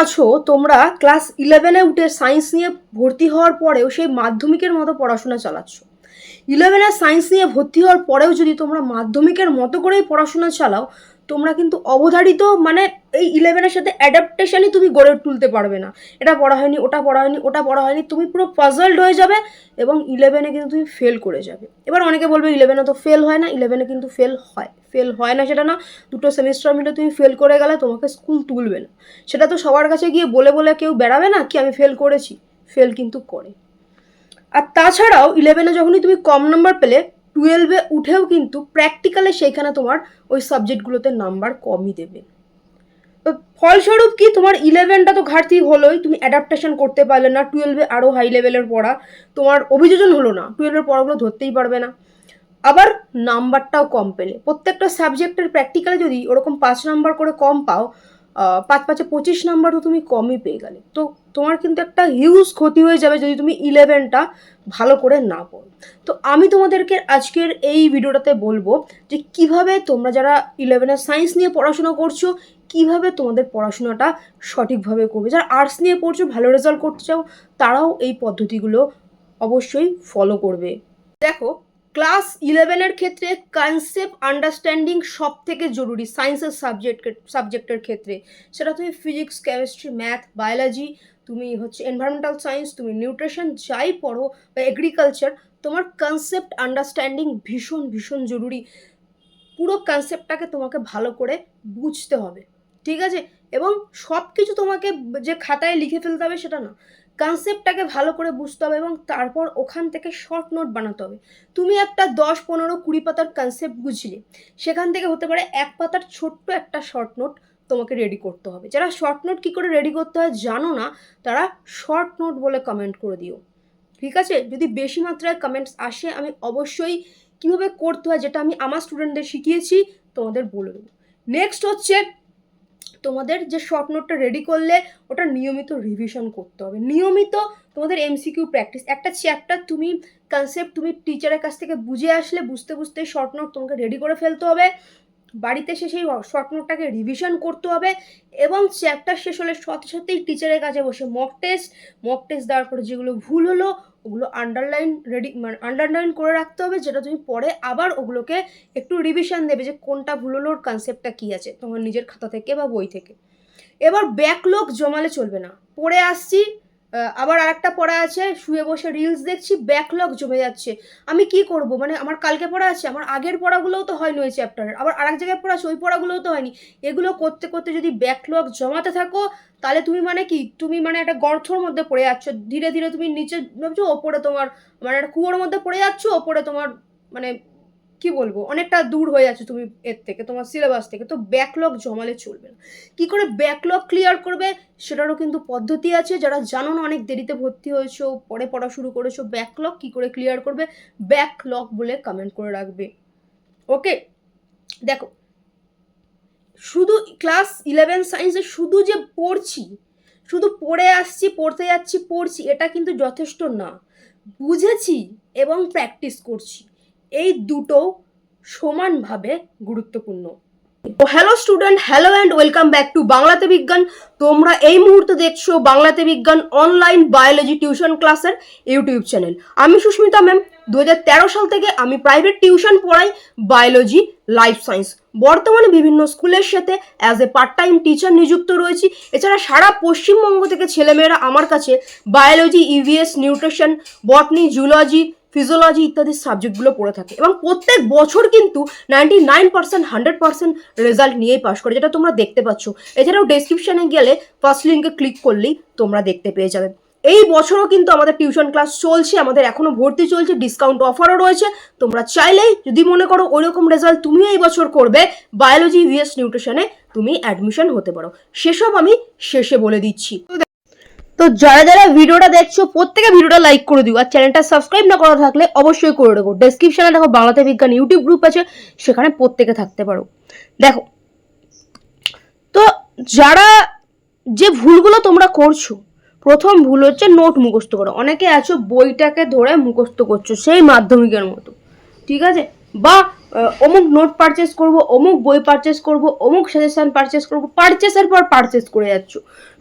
আছো তোমরা ক্লাস 11-এ উঠে সায়েন্স নিয়ে ভর্তি হওয়ার পরেও সেই মাধ্যমিকের মতো পড়াশোনা চালাচ্ছ। 11-এ সায়েন্স নিয়ে ভর্তি হওয়ার পরেও যদি তোমরা মাধ্যমিকের মতো করেই পড়াশোনা চালাও, তোমরা কিন্তু অবধারিত মানে এই 11-এর সাথে অ্যাডাপ্টেশনই তুমি গড়ে তুলতে পারবে না। এটা পড়া হয়নি, ওটা পড়া হয়নি, ওটা পড়া হয়নি, তুমি পুরো পাজলড হয়ে যাবে এবং 11-এ কিন্তু তুমি ফেল করে যাবে। এবার অনেকে বলবে 11-এ তো ফেল হয় না, 11-এ কিন্তু ফেল হয় না সেটা না, দুটো সেমিস্টার মিলে তুমি ফেল করে গেলে তোমাকে স্কুল তুলবে না। সেটা তো সবার কাছে গিয়ে বলে বলে কেউ বেড়াবে না কি আমি ফেল করেছি, ফেল কিন্তু করে। আর তাছাড়াও 11-এ যখনই তুমি কম নাম্বার পেলে 12-এ উঠেও কিন্তু প্র্যাকটিক্যালে সেইখানে তোমার ওই সাবজেক্টগুলোতে নাম্বার কমই দেবে। তো ফলস্বরূপ কি, তোমার 11টা তো ঘাটতি হলোই, তুমি অ্যাডাপ্টেশন করতে পারলে না, 12-এ আরও হাই লেভেলের পড়া, তোমার অভিযোজন হলো না, 12-এর পড়াগুলো ধরতেই পারবে না। আবার নাম্বারটাও কম পেলে, প্রত্যেকটা সাবজেক্টের প্র্যাকটিক্যালে যদি ওরকম 5 নাম্বার করে কম পাও, 5 × 5 = 25 নাম্বার তো তুমি কমই পেয়ে গেলে। তো তোমার কিন্তু একটা হিউজ ক্ষতি হয়ে যাবে যদি তুমি 11টা ভালো করে না পড়ো। তো আমি তোমাদেরকে আজকের এই ভিডিওটাতে বলবো যে কিভাবে তোমরা যারা 11-এর সায়েন্স নিয়ে পড়াশোনা করছো, কিভাবে তোমাদের পড়াশোনাটা সঠিকভাবে করবে। যারা আর্টস নিয়ে পড়ছো, ভালো রেজাল্ট করতে চাও, তারাও এই পদ্ধতিগুলো অবশ্যই ফলো করবে। দেখো, ক্লাস 11-এর ক্ষেত্রে কনসেপ্ট আন্ডারস্ট্যান্ডিং সব থেকে জরুরি সায়েন্সের সাবজেক্টের ক্ষেত্রে। সেটা তুমি ফিজিক্স, কেমিস্ট্রি, ম্যাথ, বায়োলজি, তুমি এনভায়রনমেন্টাল সায়েন্স, তুমি নিউট্রিশন যাই পড়ো বা এগ্রিকালচার, তোমার কনসেপ্ট আন্ডারস্ট্যান্ডিং ভীষণ ভীষণ জরুরি। পুরো কনসেপ্টটাকে তোমাকে ভালো করে বুঝতে হবে, ঠিক আছে? এবং সব কিছু তোমাকে যে খাতায় লিখে ফেলতে হবে সেটা না, কনসেপ্টটাকে ভালো করে বুঝতে হবে এবং তারপর ওখান থেকে শর্ট নোট বানাতে হবে। তুমি একটা 10, 15, 20 পাতার কনসেপ্ট বুঝলে, সেখান থেকে হতে পারে 1 পাতার ছোট্ট একটা শর্ট নোট তোমাকে রেডি করতে হবে। যারা শর্ট নোট কী করে রেডি করতে হয় জানো না, তারা শর্ট নোট বলে কমেন্ট করে দিও, ঠিক আছে? যদি বেশি মাত্রায় কমেন্টস আসে, আমি অবশ্যই কীভাবে করতে হয় যেটা আমি আমার স্টুডেন্টদের শিখিয়েছি তোমাদের বলে দেবো। নেক্সট তোমাদের যে শর্ট নোটটা রেডি করলে ওটা নিয়মিত রিভিশন করতে হবে। নিয়মিত তোমাদের এমসিকিউ প্র্যাকটিস, একটা চ্যাপ্টার তুমি কনসেপ্ট তুমি টিচারের কাছ থেকে বুঝে আসলে বুঝতে বুঝতে শর্ট নোট তোমাকে রেডি করে ফেলতে হবে। বাড়িতে এসে সেই শর্ট নোটটাকে রিভিশন করতে হবে এবং চ্যাপ্টার শেষ হলে সাথে সাথেই টিচারের কাছে বসে মক টেস্ট দেওয়ার পরে যেগুলো ভুল হলো ওগুলো আন্ডারলাইন করে রাখতে হবে, যেটা তুমি পরে আবার ওগুলোকে একটু রিভিশন দেবে যে কোনটা ভুল হলো, ওর কনসেপ্টটা কী আছে তোমার নিজের খাতা থেকে বা বই থেকে। এবার ব্যাকলগ জমালে চলবে না। পড়ে আসছি, আবার আরেকটা পড়া আছে, শুয়ে বসে রিলস দেখছি, ব্যাকলগ জমে যাচ্ছে। আমি কি করব? মানে আমার কালকে পড়া আছে, আমার আগের পড়াগুলোও তো হয়নি ওই চ্যাপ্টারের, আবার আরেক জায়গায় পড়া আছে ওই পড়াগুলোও তো হয়নি। এগুলো করতে করতে যদি ব্যাকলগ জমাতে থাকো, তাহলে তুমি তুমি একটা গর্থর মধ্যে পড়ে যাচ্ছ। ধীরে ধীরে তুমি নিচে ভাবছো, ওপরে তোমার একটা কুয়োর মধ্যে পড়ে যাচ্ছ, ওপরে তোমার কি বলবো, অনেকটা দূর হয়ে যাচ্ছে তুমি এর থেকে, তোমার সিলেবাস থেকে। তো ব্যাকলগ জমালে চলবে না। কী করে ব্যাকলগ ক্লিয়ার করবে সেটারও কিন্তু পদ্ধতি আছে। যারা জানো না, অনেক দেরিতে ভর্তি হয়েছো, পরে পড়া শুরু করেছো, ব্যাকলগ কী করে ক্লিয়ার করবে, ব্যাকলগ বলে কমেন্ট করে রাখবে, ওকে? দেখো, শুধু ক্লাস 11 সায়েন্সে শুধু যে পড়ছি, শুধু পড়ে আসছি, পড়তে যাচ্ছি, পড়ছি, এটা কিন্তু যথেষ্ট না। বুঝেছি এবং প্র্যাকটিস করছি, এই দুটো সমানভাবে গুরুত্বপূর্ণ। Hello student, hello and welcome back to বাংলাতে বিজ্ঞান। তোমরা এই মুহূর্তে দেখছো বাংলাতে বিজ্ঞান অনলাইন বায়োলজি টিউশন ক্লাসের ইউটিউব চ্যানেল। আমি সুস্মিতা ম্যাম। 2013 সাল থেকে আমি প্রাইভেট টিউশন পড়াই বায়োলজি, লাইফ সায়েন্স। বর্তমানে বিভিন্ন স্কুলের সাথে as a part time teacher নিযুক্ত রয়েছি। এছাড়া সারা পশ্চিমবঙ্গ থেকে ছেলেমেয়েরা আমার কাছে biology, EVS, nutrition, botany, zoology, physiology ইত্যাদি সাবজেক্টগুলো পড়ে থাকে এবং প্রত্যেক বছর কিন্তু 99%, 100% রেজাল্ট নিয়েই পাস করে, যেটা তোমরা দেখতে পাচ্ছ। এছাড়াও ডেসক্রিপশানে গেলে ফার্স্ট লিঙ্কে ক্লিক করলেই তোমরা দেখতে পেয়ে যাবে। এই বছরও কিন্তু আমাদের টিউশন ক্লাস চলছে, আমাদের এখনও ভর্তি চলছে, ডিসকাউন্ট অফারও রয়েছে। তোমরা চাইলেই যদি মনে করো ওইরকম রেজাল্ট তুমিও এই বছর করবে, বায়োলজি, ভিএস, নিউট্রিশনে তুমি অ্যাডমিশন হতে পারো। সেসব আমি শেষে বলে দিচ্ছি। তো যারা যারা ভিডিওটা দেখছো প্রত্যেকে ভিডিওটা লাইক করে দিও, আর চ্যানেলটা সাবস্ক্রাইব না করা থাকলে অবশ্যই করে দেবো। ডেসক্রিপশনে দেখো বাংলাতে বিজ্ঞান ইউটিউব গ্রুপ আছে, সেখানে প্রত্যেকে থাকতে পারো। দেখো, তো যারা যে ভুলগুলো তোমরা করছো, প্রথম ভুল হচ্ছে নোট মুখস্থ করো। অনেকে আছো বইটাকে ধরে মুখস্থ করছো সেই মাধ্যমিকের মতো, ঠিক আছে? বা অমুক নোট পারচেস করব, অমুক বই পারচেস করব, অমুক সাজেশন পারচেস করব, পারচেসের পর পারচেস করে যাচ্ছ,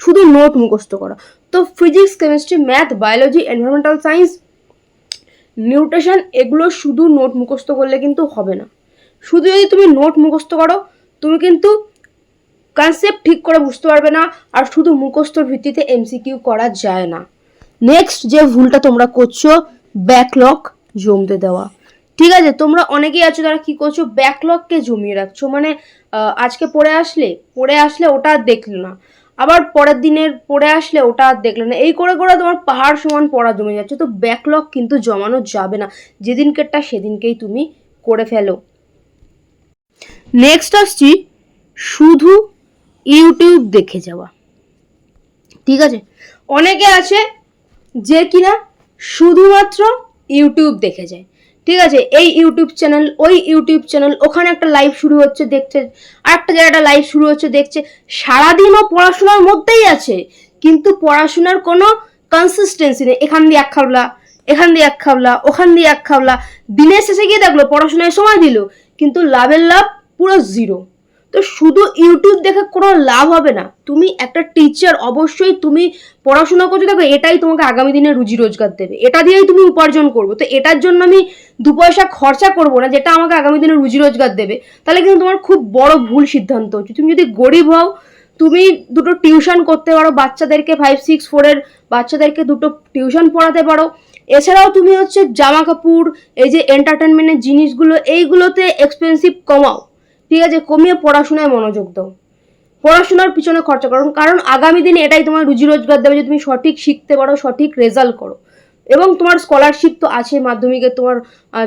শুধু নোট মুখস্থ করা। তো physics, chemistry, math, biology, environmental science, nutrition, এগুলো শুধু নোট মুখস্থ করলে কিন্তু হবে না। শুধু যদি তুমি নোট মুখস্থ করো, তুমি কিন্তু কনসেপ্ট ঠিক করে বুঝতে পারবে না, আর শুধু মুখস্থর ভিত্তিতে এমসিকিউ করা যায় না। নেক্সট যে ভুলটা তোমরা করছো, ব্যাকলগ জমতে দেওয়া। ঠিক আছে, তোমরা অনেকেই আছো যারা কি করছো, ব্যাকলগকে জমিয়ে রাখছো। মানে আজকে পড়ে আসলে ওটা আর দেখলো না, আবার পরের দিনের পড়ে আসলে ওটা আর দেখলো না, এই করে করে তোমার পাহাড় সমান পড়া জমে যাচ্ছে। তো ব্যাকলগ কিন্তু জমানো যাবে না, যেদিনকেরটা সেদিনকেই তুমি করে ফেলো। নেক্সট আসছি শুধু ইউটিউব দেখে যাওয়া। ঠিক আছে, অনেকে আছে যে কিনা শুধুমাত্র ইউটিউব দেখে যায়। ঠিক আছে, এই ইউটিউব চ্যানেল, ওই ইউটিউব চ্যানেল, ওখানে একটা লাইভ শুরু হচ্ছে দেখছে, আর একটা জায়গায় একটা লাইভ শুরু হচ্ছে দেখছে, সারাদিনও পড়াশোনার মধ্যেই আছে, কিন্তু পড়াশোনার কোনো কনসিস্টেন্সি নেই। এখান দিয়ে এক খাবলা, এখান দিয়ে এক খাবলা, ওখান দিয়ে এক খাবলা, দিনের শেষে গিয়ে দেখলো পড়াশোনায় সময় দিল, কিন্তু লাভের লাভ পুরো জিরো। তো শুধু ইউটিউব দেখে কোনো লাভ হবে না। তুমি একটা টিচার, অবশ্যই তুমি পড়াশোনা করছো, দেখো এটাই তোমাকে আগামী দিনে রুজি রোজগার দেবে, এটা দিয়েই তুমি উপার্জন করবো। তো এটার জন্য আমি 2 পয়সা খরচা করবো না যেটা আমাকে আগামী দিনে রুজি রোজগার দেবে, তাহলে কিন্তু তোমার খুব বড় ভুল সিদ্ধান্ত হচ্ছে। তুমি যদি গরিব হও, তুমি দুটো টিউশন করতে পারো, বাচ্চাদেরকে 5, 6, 4 বাচ্চাদেরকে দুটো টিউশন পড়াতে পারো। এছাড়াও তুমি হচ্ছে জামা কাপড়, এই যে এন্টারটেনমেন্টের জিনিসগুলো, এইগুলোতে এক্সপেন্সিভ কমাও। ঠিক আছে, কমিয়ে পড়াশোনায় মনোযোগ দাও, পড়াশোনার পিছনে খরচা করো, কারণ আগামী দিনে এটাই তোমার রুজি রোজগার দেবে যে তুমি সঠিক শিখতে পারো, সঠিক রেজাল্ট করো। এবং তোমার স্কলারশিপ তো আছে মাধ্যমিকে, তোমার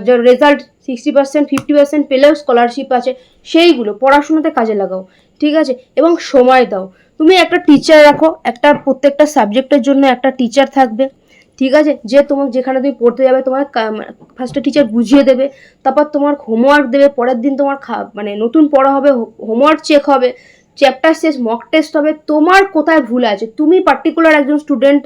যে রেজাল্ট 60%, 50% পেলেও স্কলারশিপ আছে, সেইগুলো পড়াশোনাতে কাজে লাগাও। ঠিক আছে, এবং সময় দাও। তুমি একটা টিচার রাখো, একটা প্রত্যেকটা সাবজেক্টের জন্য একটা টিচার থাকবে। ঠিক আছে, যে তোমার যেখানে তুমি পড়তে যাবে তোমার ফার্স্টে টিচার বুঝিয়ে দেবে, তারপর তোমার হোমওয়ার্ক দেবে, পরের দিন তোমার মানে নতুন পড়া হবে, হোমওয়ার্ক চেক হবে, চ্যাপ্টার শেষ মক টেস্ট হবে, তোমার কোথায় ভুল আছে, তুমি পার্টিকুলার একজন স্টুডেন্ট,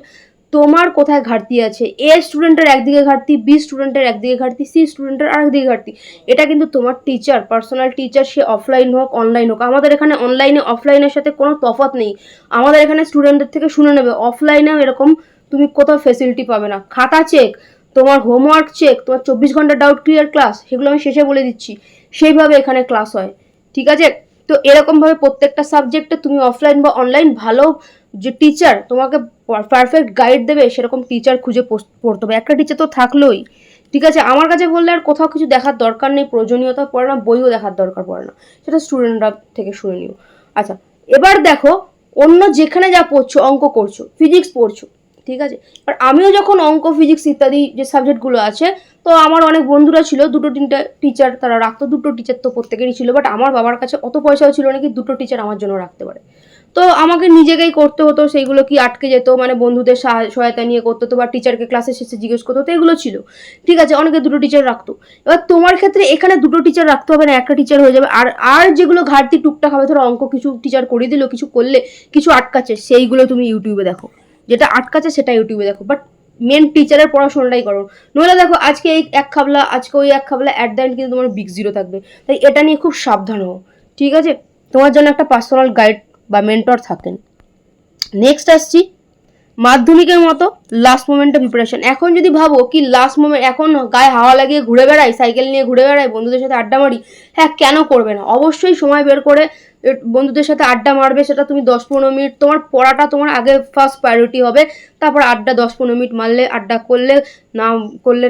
তোমার কোথায় ঘাটতি আছে, এ স্টুডেন্টের একদিকে ঘাটতি, বি স্টুডেন্টের একদিকে ঘাটতি, সি স্টুডেন্টের আরেকদিকে ঘাটতি, এটা কিন্তু তোমার টিচার, পার্সোনাল টিচার, সে অফলাইন হোক অনলাইন হোক, আমাদের এখানে অনলাইনে অফলাইনের সাথে কোনো তফাৎ নেই। আমাদের এখানে স্টুডেন্টদের থেকে শুনে নেবে, অফলাইনেও এরকম তুমি কোথাও ফেসিলিটি পাবে না। খাতা চেক, তোমার হোমওয়ার্ক চেক, তোমার 24 ঘন্টা ডাউট ক্লিয়ার ক্লাস, সেগুলো আমি শেষে বলে দিচ্ছি, সেইভাবে এখানে ক্লাস হয়। ঠিক আছে, তো এরকমভাবে প্রত্যেকটা সাবজেক্টে তুমি অফলাইন বা অনলাইন ভালো যে টিচার তোমাকে পারফেক্ট গাইড দেবে, সেরকম টিচার খুঁজে পড়তে হবে। একটা টিচার তো থাকলোই। ঠিক আছে, আমার কাছে বললে আর কোথাও কিছু দেখার দরকার নেই, প্রয়োজনীয়তা পড়ে না, বইও দেখার দরকার পড়ে না, সেটা স্টুডেন্টরা থেকে শুনে নিও। আচ্ছা, এবার দেখো, অন্য যেখানে যা পড়ছো, অঙ্ক করছো, ফিজিক্স পড়ছো, ঠিক আছে, আর আমিও যখন অঙ্ক, ফিজিক্স ইত্যাদি যে সাবজেক্টগুলো আছে, তো আমার অনেক বন্ধুরা ছিল, 2-3টে টিচার তারা রাখতো, 2টো টিচার তো প্রত্যেকেরই ছিল, বাট আমার বাবার কাছে অত পয়সাও ছিল নাকি 2টো টিচার আমার জন্য রাখতে পারে। তো আমাকে নিজেকেই করতে হতো, সেইগুলো কি আটকে যেত, মানে বন্ধুদের সহায়তা নিয়ে করতে হতো, বা টিচারকে ক্লাসে শেষে জিজ্ঞেস করতে হতো, এগুলো ছিল। ঠিক আছে, অনেকে 2টো টিচার রাখতো। এবার তোমার ক্ষেত্রে এখানে 2টো টিচার রাখতে হবে না, একটা টিচার হয়ে যাবে। আর আর যেগুলো ঘাটতি টুকটাক হবে, ধরো অঙ্ক কিছু টিচার করে দিল, কিছু করলে, কিছু আটকাচ্ছে, সেইগুলো তুমি ইউটিউবে দেখো, যেটা আটকাচ্ছে সেটা ইউটিউবে দেখো, বাট মেন টিচারের পড়াশোনাটাই করো। নইলে দেখো আজকে এই এক খাবলা, আজকে ওই এক খাবলা, অ্যাট দ্য এন্ড কিন্তু তোমার বিগ জিরো থাকবে। তাই এটা নিয়ে খুব সাবধান হও। ঠিক আছে, তোমার জন্য একটা পার্সোনাল গাইড বা মেন্টর থাকেন। নেক্সট আসছি মাধ্যমিকের মতো লাস্ট মোমেন্টে প্রিপারেশন। এখন যদি ভাবো কি লাস্ট মোমেন্ট, এখন গায়ে হাওয়া লাগিয়ে ঘুরে বেড়াই, সাইকেল নিয়ে ঘুরে বেড়াই, বন্ধুদের সাথে আড্ডা মারি, হ্যাঁ কেন করবে না, অবশ্যই সময় বের করে বন্ধুদের সাথে আড্ডা মারবে, সেটা তুমি 10-15 মিনিট, তোমার পড়াটা তোমার আগে ফার্স্ট প্রায়োরিটি হবে, তারপর আড্ডা 10-15 মিনিট মারলে, আড্ডা করলে,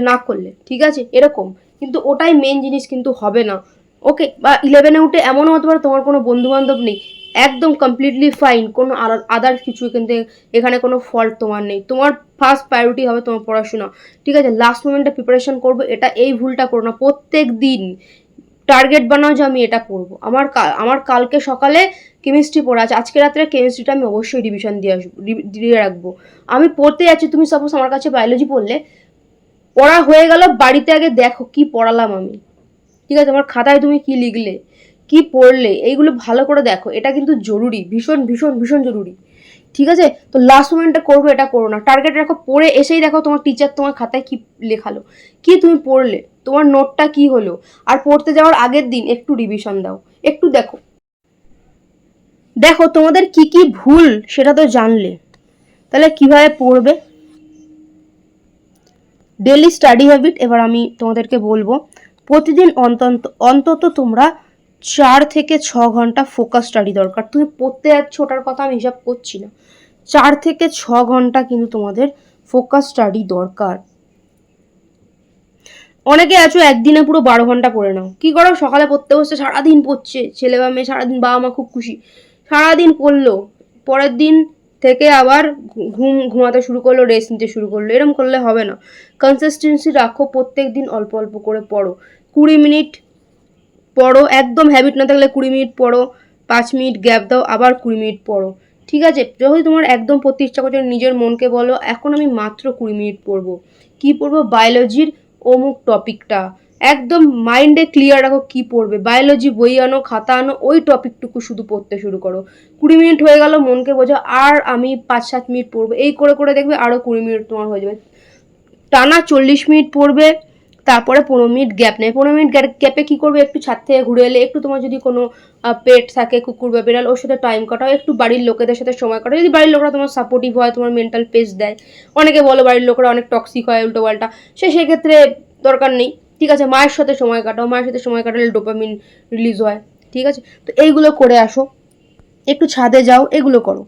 না করলে, ঠিক আছে, এরকম। কিন্তু ওটাই মেন জিনিস কিন্তু হবে না। ওকে, বা 11-এ উঠে এমনও হতে পারে তোমার কোনো বন্ধু বান্ধব নেই, একদম কমপ্লিটলি ফাইন, কোনো আদার্স কিছু কিন্তু এখানে কোনো ফল্ট তোমার নেই, তোমার ফার্স্ট প্রায়োরিটি হবে তোমার পড়াশোনা। ঠিক আছে, লাস্ট মোমেন্টে প্রিপারেশন করবো, এটা এই ভুলটা করো না। প্রত্যেক দিন টার্গেট বানাও যে আমি এটা করবো, আমার কালকে সকালে কেমিস্ট্রি পড়া আছে, আজকে রাত্রে কেমিস্ট্রিটা আমি অবশ্যই রিভিশন দিয়ে রাখবো। আমি পড়তে যাচ্ছি, তুমি সাপোজ আমার কাছে বায়োলজি পড়লে, পড়া হয়ে গেল, বাড়িতে আগে দেখো কি পড়ালাম আমি। ঠিক আছে, আমার খাতায় তুমি কি লিখলে, কি পড়লে, এইগুলো ভালো করে দেখো, এটা কিন্তু জরুরি, ভীষণ ভীষণ ভীষণ জরুরি। ঠিক আছে, তো লাস্ট মোমেন্টে করবো, এটা করো না। টার্গেট রাখো, পড়ে এসেই দেখো তোমার টিচার তোমার খাতায় কি লেখালো, কি তুমি পড়লে। তোমার নোটটা কি হলো, আর পড়তে যাওয়ার আগের দিন একটু রিভিশন দাও, একটু দেখো দেখো তোমাদের কি কি ভুল সেটা তো জানলে, তাহলে কিভাবে পড়বে। ডেলি স্টাডি হ্যাবিট, এবার আমি তোমাদেরকে বলবো প্রতিদিন অন্তত তোমরা 4 থেকে 6 ঘন্টা ফোকাস স্টাডি দরকার। তুমি পড়তে যাচ্ছ ওটার কথা আমি হিসাব করছি না, 4 থেকে 6 ঘন্টা কিন্তু তোমাদের ফোকাস স্টাডি দরকার। অনেকে আছো একদিনে পুরো 12 ঘন্টা পড়ে নাও, কি করো সকালে পড়তে বসছে, সারাদিন পড়ছে ছেলে বা মেয়ে, সারাদিন বাবা মা খুব খুশি, সারাদিন পড়লো, পরের দিন থেকে আবার ঘুমাতে শুরু করলো, রেস্ট নিতে শুরু করলো, এরকম করলে হবে না। কনসিস্টেন্সি রাখো, প্রত্যেক দিন অল্প অল্প করে পড়ো, 20 মিনিট পড়ো, একদম হ্যাবিট না থাকলে 20 মিনিট পড়ো, 5 মিনিট গ্যাপ দাও, আবার 20 মিনিট পড়ো, ঠিক আছে। যদি তোমার একদম পড়তে ইচ্ছা করছে, নিজের মনকে বলো এখন আমি মাত্র 20 মিনিট পড়বো। কি পড়বো? বায়োলজির অমুক টপিকটা, একদম মাইন্ডে ক্লিয়ার রাখো কি পড়বে, বায়োলজি বই আনো, খাতা আনো, ওই টপিকটুকু শুধু পড়তে শুরু করো। 20 মিনিট হয়ে গেল, মনকে বোঝো আর আমি 5-7 মিনিট পড়বো, এই করে করে দেখবে আরও 20 মিনিট তোমার হয়ে যাবে। টানা 40 মিনিট পড়বে, তারপরে 15 মিনিট গ্যাপ নেই। 15 মিনিট গ্যাপে কি করবে, একটু ছাদ থেকে ঘুরে এলে, একটু তোমার যদি কোনো পেট থাকে, কুকুর বা বিড়াল, ওর সাথে টাইম কাটাও, একটু বাড়ির লোকেদের সাথে সময় কাটাও, যদি বাড়ির লোকরা তোমার সাপোর্টিভ হয়, তোমার মেন্টাল পেস দেয়। অনেকে বলো বাড়ির লোকরা অনেক টক্সিক হয়, উল্টো পাল্টা, সেক্ষেত্রে দরকার নেই, ঠিক আছে। মায়ের সাথে সময় কাটাও, মায়ের সাথে সময় কাটালে ডোপামিন রিলিজ হয়, ঠিক আছে। তো এইগুলো করে আসো, একটু ছাদে যাও, এগুলো করো।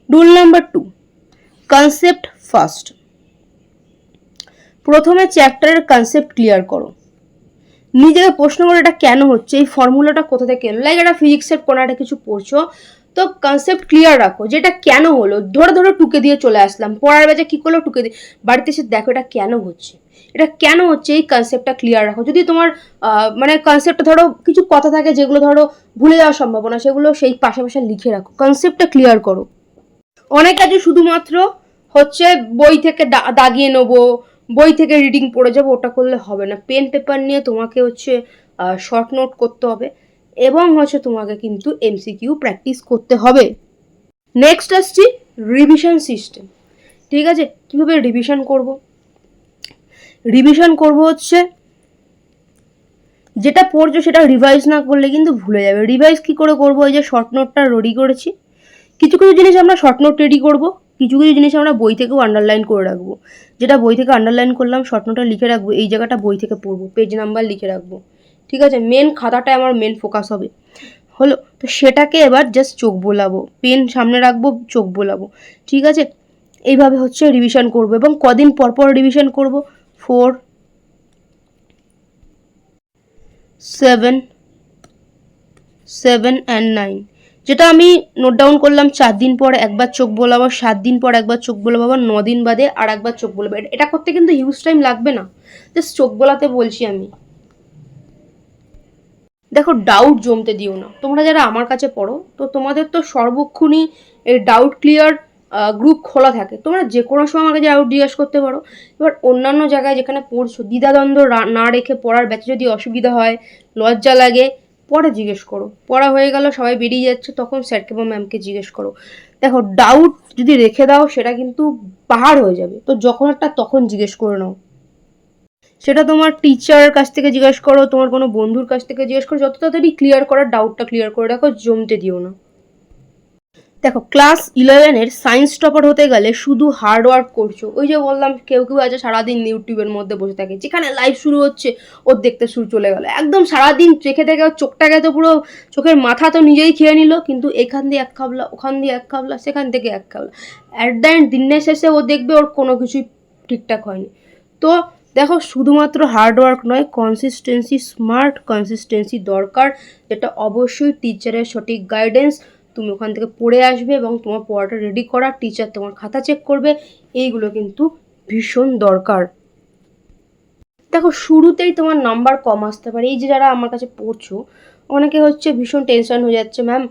Rule number 2, concept first. প্রথমে চ্যাপ্টারের কনসেপ্ট ক্লিয়ার করো, নিজেকে প্রশ্ন করো এটা কেন হচ্ছে, এই ফর্মুলাটা কোথা থেকে এলো। লাইক একটা ফিজিক্সের কোনো একটা কিছু পড়ছো, তো কনসেপ্ট ক্লিয়ার রাখো যে এটা কেন হলো, ধরো ধরো টুকে দিয়ে চলে আসলাম, পড়ার বেজে কী করলো, টুকে দিয়ে, বাড়িতে এসে দেখো এটা কেন হচ্ছে, এটা কেন হচ্ছে, এই কনসেপ্টটা ক্লিয়ার রাখো। যদি তোমার মানে কনসেপ্টটা ধরো কিছু কথা থাকে যেগুলো ধরো ভুলে যাওয়ার সম্ভাবনা, সেগুলো সেই পাশাপাশি লিখে রাখো, কনসেপ্টটা ক্লিয়ার করো। অনেক কাজে শুধুমাত্র হচ্ছে বই থেকে দাগিয়ে নেবো, বই থেকে রিডিং পড়ে যাবো, ওটা করলে হবে না। পেন পেপার নিয়ে তোমাকে হচ্ছে শর্ট নোট করতে হবে, এবং হচ্ছে তোমাকে কিন্তু এমসিকিউ প্র্যাকটিস করতে হবে। নেক্সট আসছি রিভিশন সিস্টেম, ঠিক আছে। কীভাবে রিভিশন করব? রিভিশন করব হচ্ছে যেটা পড়ছো সেটা রিভাইজ না করলে কিন্তু ভুলে যাবে। রিভাইজ কী করে করবো? ওই যে শর্ট নোটটা রেডি করেছি, কিছু কিছু জিনিস আমরা শর্ট নোট রেডি করবো, কিছু কিছু জিনিস আমরা বই থেকেও আন্ডারলাইন করে রাখবো। যেটা বই থেকে আন্ডারলাইন করলাম, শর্ট নোটটা লিখে রাখবো, এই জায়গাটা বই থেকে পড়বো, পেজ নাম্বার লিখে রাখবো, ঠিক আছে। মেন খাতাটায় আমার মেন ফোকাস হবে, হলো। তো সেটাকে এবার জাস্ট চোখ বোলাবো, পেন সামনে রাখবো, চোখ বোলাবো, ঠিক আছে। এইভাবে হচ্ছে রিভিশন করবো, এবং কদিন পর পর রিভিশন করবো, 4, 7, 7 and 9, যেটা আমি নোট ডাউন করলাম। 4 দিন পর একবার চোখ বোলাবো, 7 দিন পর একবার চোখ বোলাবো, আবার 9 দিন বাদে আর একবার চোখ বোলাবো। এটা করতে কিন্তু হিউজ টাইম লাগবে না, জাস্ট চোখ বোলাতে বলছি আমি। দেখো ডাউট জমতে দিও না, তোমরা যারা আমার কাছে পড়ো, তো তোমাদের তো সর্বক্ষণই এই ডাউট ক্লিয়ার গ্রুপ খোলা থাকে, তোমরা যে কোনো সময় আমাকে ডাউট জিজ্ঞেস করতে পারো। এবার অন্যান্য জায়গায় যেখানে পড়ছো, দ্বিধাদ্বন্দ্ব না রেখে পড়ার ব্যাচে যদি অসুবিধা হয়, লজ্জা লাগে, পরে জিজ্ঞেস করো। পড়া হয়ে গেল, সবাই বেরিয়ে যাচ্ছে, তখন স্যারকে বা ম্যামকে জিজ্ঞেস করো। দেখো ডাউট যদি রেখে দাও সেটা কিন্তু পাহাড় হয়ে যাবে, তো যখন একটা তখন জিজ্ঞেস করে নাও। সেটা তোমার টিচারের কাছ থেকে জিজ্ঞেস করো, তোমার কোনো বন্ধুর কাছ থেকে জিজ্ঞেস করো, যত তাড়াতাড়ি ক্লিয়ার করার ডাউটটা ক্লিয়ার করে রাখো, জমতে দিও না। দেখো ক্লাস 11-এর সায়েন্স টপার হতে গেলে শুধু হার্ড ওয়ার্ক করছো, ওই যে বললাম কেউ কেউ আছে সারাদিন ইউটিউবের মধ্যে বসে থাকে, যেখানে লাইভ শুরু হচ্ছে ওর দেখতে শুরু চলে গেল, একদম সারাদিন দেখে দেখে ওর চোখটাকে তো পুরো, চোখের মাথা তো নিজেই খেয়ে নিল, কিন্তু এখান দিয়ে এক খাবলা, ওখান দিয়ে এক খাবলা, সেখান থেকে এক খাবলা, অ্যাট দ্য এন্ড দিনের শেষে ও দেখবে ওর কোনো কিছুই ঠিকঠাক হয়নি। তো দেখো শুধুমাত্র হার্ড ওয়ার্ক নয়, কনসিস্টেন্সি, স্মার্ট কনসিস্টেন্সি দরকার, যেটা অবশ্যই টিচারের সঠিক গাইডেন্স, তুমি ওখান থেকে পড়ে আসবে এবং তোমার পড়াটা রেডি করা, টিচার তোমার খাতা চেক করবে, এইগুলো কিন্তু ভীষণ দরকার। দেখো শুরুতেই তোমার নাম্বার কম আসতে পারে, এই যে যারা আমার কাছে পড়ছো অনেকে হচ্ছে ভীষণ টেনশন হয়ে যাচ্ছে, ম্যাম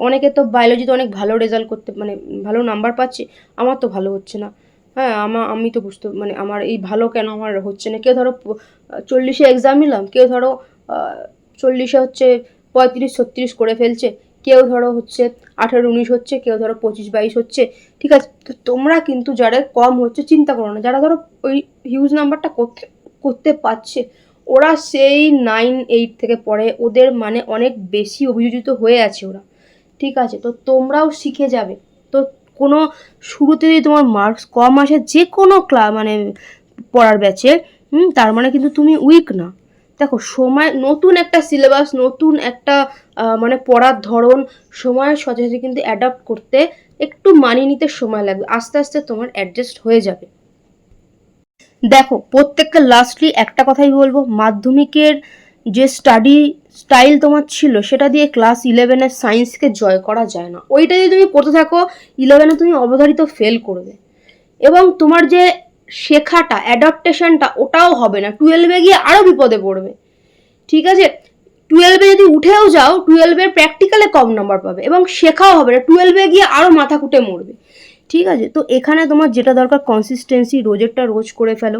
অনেকে তো বায়োলজিতে অনেক ভালো রেজাল্ট করতে, মানে ভালো নাম্বার পাচ্ছে, আমার তো ভালো হচ্ছে না। হ্যাঁ আমি তো বুঝতে, মানে আমার এই ভালো কেন আমার হচ্ছে না। কেউ ধরো 40-এ এক্সাম নিলাম, কেউ ধরো 40-এ হচ্ছে 35-36 করে ফেলছে, কেউ ধরো হচ্ছে 18-19 হচ্ছে, কেউ ধরো 25-22 হচ্ছে, ঠিক আছে। তো তোমরা কিন্তু যারা কম হচ্ছে চিন্তা করো না, যারা ধরো ওই হিউজ নাম্বারটা করতে পারছে ওরা সেই 9-8 থেকে পড়ে, ওদের মানে অনেক বেশি অভিযোজিত হয়ে আছে ওরা, ঠিক আছে। তো তোমরাও শিখে যাবে। তো কোনো শুরুতে যদি তোমার মার্কস কম আসে যে কোনো মানে পড়ার ব্যাচে, তার মানে কিন্তু তুমি উইক না। দেখো সময়, নতুন একটা সিলেবাস, নতুন একটা মানে পড়ার ধরন, সময়ের সাথে সাথে কিন্তু অ্যাডাপ্ট করতে একটু মানিয়ে নিতে সময় লাগবে, আস্তে আস্তে তোমার অ্যাডজাস্ট হয়ে যাবে। দেখো প্রত্যেকটা লাস্টলি একটা কথাই বলবো, মাধ্যমিকের যে স্টাডি স্টাইল তোমার ছিল সেটা দিয়ে ক্লাস 11-এর সায়েন্সকে জয় করা যায় না। ওইটা যদি তুমি পড়তে থাকো 11-এ তুমি অবধারিত ফেল করবে, এবং তোমার যে শেখাটা, অ্যাডাপ্টেশনটা ওটাও হবে না, 12-এ গিয়ে আরও বিপদে পড়বে, ঠিক আছে। 12-এ যদি উঠেও যাও 12-এর প্র্যাকটিক্যালে কম নাম্বার পাবে এবং শেখাও হবে না, 12-এ গিয়ে আরও মাথা কুটে মরবে, ঠিক আছে। তো এখানে তোমার যেটা দরকার কনসিস্টেন্সি, রোজেরটা রোজ করে ফেলো,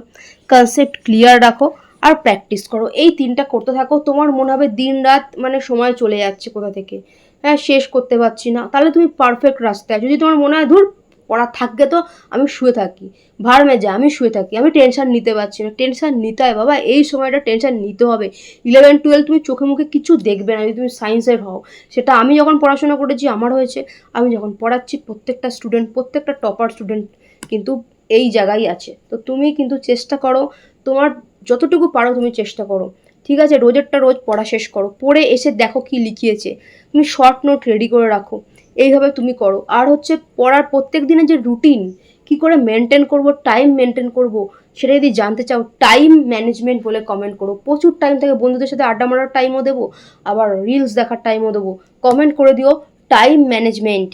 কনসেপ্ট ক্লিয়ার রাখো আর প্র্যাকটিস করো। এই তিনটা করতে থাকো, তোমার মনে হবে দিন রাত মানে সময় চলে যাচ্ছে কোথা থেকে, হ্যাঁ শেষ করতে পারছি না, তাহলে তুমি পারফেক্ট রাস্তায়। যদি তোমার মনে হয় ধুর পড়া থাকবে তো আমি শুয়ে থাকি, ভার মেজে আমি শুয়ে থাকি, আমি টেনশন নিতে পারছি না, টেনশন নিতে হয় বাবা, এই সময়টা টেনশন নিতে হবে। 11-12 তুমি চোখে মুখে কিছু দেখবে না যদি তুমি সায়েন্সের হও। সেটা আমি যখন পড়াশোনা করেছি আমার হয়েছে, আমি যখন পড়াচ্ছি প্রত্যেকটা স্টুডেন্ট, প্রত্যেকটা টপার স্টুডেন্ট কিন্তু এই জায়গায় আছে। তো তুমি কিন্তু চেষ্টা করো, তোমার যতটুকু পারো তুমি চেষ্টা করো, ঠিক আছে। রোজেরটা রোজ পড়া শেষ করো, পড়ে এসে দেখো কি লিখিয়েছে, তুমি শর্ট নোট রেডি করে রাখো, এইভাবে তুমি করো। আর হচ্ছে পড়ার প্রত্যেক দিনের যে রুটিন কি করে মেনটেন করব, টাইম মেনটেন করব, সেটা যদি জানতে চাও টাইম ম্যানেজমেন্ট বলে কমেন্ট করো। প্রচুর টাইম থাকে, বন্ধুদের সাথে আড্ডা মারার টাইমও দেবো, আবার রিলস দেখার টাইমও দেবো, কমেন্ট করে দিও টাইম ম্যানেজমেন্ট।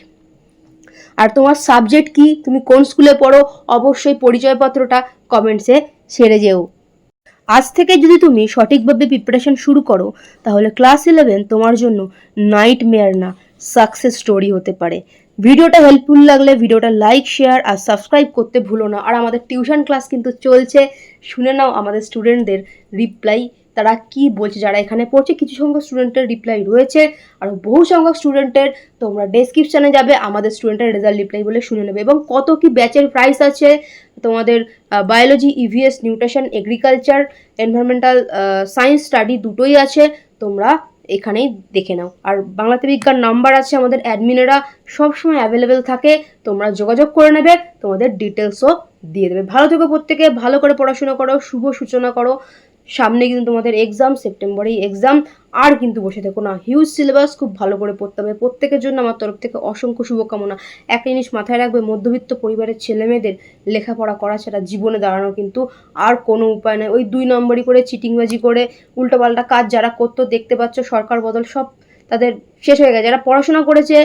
আর তোমার সাবজেক্ট কি, তুমি কোন স্কুলে পড়ো, অবশ্যই পরিচয়পত্রটা কমেন্টসে ছেড়ে যেও। আজ থেকে যদি তুমি সঠিকভাবে প্রিপারেশন শুরু করো তাহলে ক্লাস 11 তোমার জন্য নাইটমেয়ার না সাকসেস স্টোরি হতে পারে। ভিডিওটা হেল্পফুল লাগলে ভিডিওটা লাইক, শেয়ার আর সাবস্ক্রাইব করতে ভুলো না। আর আমাদের টিউশন ক্লাস কিন্তু চলছে, শুনে নাও আমাদের স্টুডেন্টদের রিপ্লাই, তারা কি বলছে, যারা এখানে পড়ছে কিছু সংখ্যক স্টুডেন্টের রিপ্লাই রয়েছে, আর বহু সংখ্যক স্টুডেন্টের তোমরা ডেসক্রিপশানে যাবে, আমাদের স্টুডেন্টের রেজাল্ট রিপ্লাই বলে শুনে নেবে, এবং কত কি ব্যাচের প্রাইস আছে তোমাদের biology, EVS, nutrition, agriculture, environmental science study দুটোই আছে, তোমরা এখানেই দেখে নাও। আর বাংলাতে বিজ্ঞান নাম্বার আছে, আমাদের অ্যাডমিনেরা সবসময় অ্যাভেলেবেল থাকে, তোমরা যোগাযোগ করে নেবে, তোমাদের ডিটেলসও দিয়ে দেবে। ভালো থেকো প্রত্যেকে, ভালো করে পড়াশোনা করো, শুভ সূচনা করো। সামনে কিন্তু তোমাদের এক্সাম, সেপ্টেম্বরেই এক্সাম, আর কিন্তু বসে থেকো না, হিউজ সিলেবাস, খুব ভালো করে পড়তে হবে। প্রত্যেকের জন্য আমার তরফ থেকে অসংখ্য শুভকামনা। একটা জিনিস মাথায় রাখবে, মধ্যবিত্ত পরিবারের ছেলেমেয়েদের লেখাপড়া করা ছাড়া জীবনে দাঁড়ানো কিন্তু আর কোনো উপায় নেই। ওই 2 নম্বরই করে চিটিংবাজি করে উল্টোপাল্টা কাজ যারা করতো, দেখতে পাচ্ছ সরকার বদল সব তাদের শেষ হয়ে গেছে। যারা পড়াশোনা করেছে